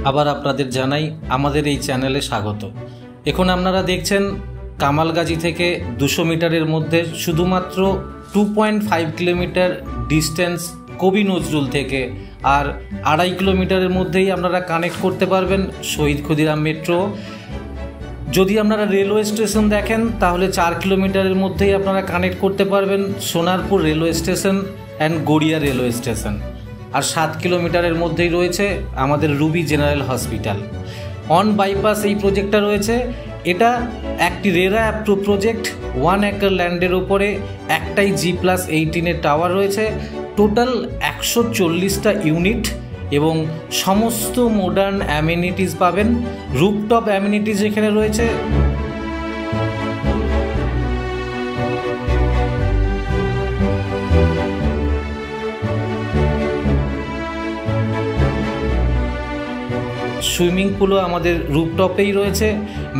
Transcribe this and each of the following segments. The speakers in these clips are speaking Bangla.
আবার আপনাদের জানাই আমাদের এই চ্যানেলে স্বাগত। এখন আপনারা দেখছেন কামালগাজী থেকে 200 মিটারের মধ্যে শুধুমাত্র 2.5 কিলোমিটার ডিস্টেন্স কবি নজরুল থেকে, আর 2.5 কিলোমিটারের মধ্যেই আপনারা কানেক্ট করতে পারবেন শহীদ ক্ষুদিরাম মেট্রো। যদি আপনারা রেলওয়ে স্টেশন দেখেন তাহলে 4 কিলোমিটারের মধ্যেই আপনারা কানেক্ট করতে পারবেন Sonarpur railway station and Garia railway station. আর 7 কিলোমিটারের মধ্যেই রয়েছে আমাদের Ruby General Hospital. On bypass এই প্রজেক্টটা রয়েছে। এটা একটি রেরা অ্যাপ্রুভ প্রজেক্ট। 1 একর ল্যান্ডের ওপরে একটাই G+18 টাওয়ার রয়েছে। টোটাল 140টা ইউনিট এবং সমস্ত মডার্ন অ্যামিনিটিস পাবেন। রুফটপ অ্যামিনিটিস এখানে রয়েছে। সুইমিং পুলও আমাদের রুফটপেই রয়েছে।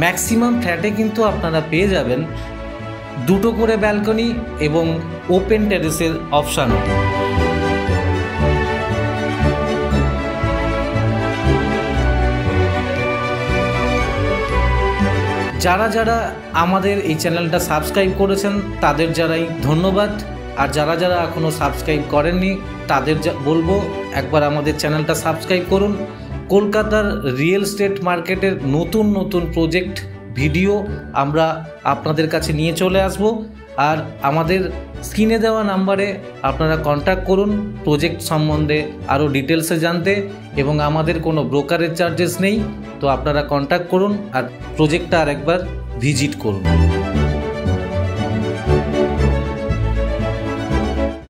ম্যাক্সিমাম ফ্ল্যাটে কিন্তু আপনারা পেয়ে যাবেন 2টো করে ব্যালকনি এবং ওপেন টেরেসের অপশানও। যারা যারা আমাদের এই চ্যানেলটা সাবস্ক্রাইব করেছেন তাদের যারাই ধন্যবাদ, আর যারা যারা এখনও সাবস্ক্রাইব করেননি তাদের বলবো একবার আমাদের চ্যানেলটা সাবস্ক্রাইব করুন। কলকাতার রিয়েল এস্টেট মার্কেটের নতুন নতুন প্রজেক্ট ভিডিও আমরা আপনাদের কাছে নিয়ে চলে আসব। আর আমাদের স্ক্রিনে দেওয়া নাম্বারে আপনারা কন্ট্যাক্ট করুন প্রজেক্ট সম্বন্ধে আরও ডিটেলসে জানতে, এবং আমাদের কোনো ব্রোকারেজ চার্জেস নেই। তো আপনারা কন্ট্যাক্ট করুন আর প্রজেক্টটা আরেকবার ভিজিট করুন।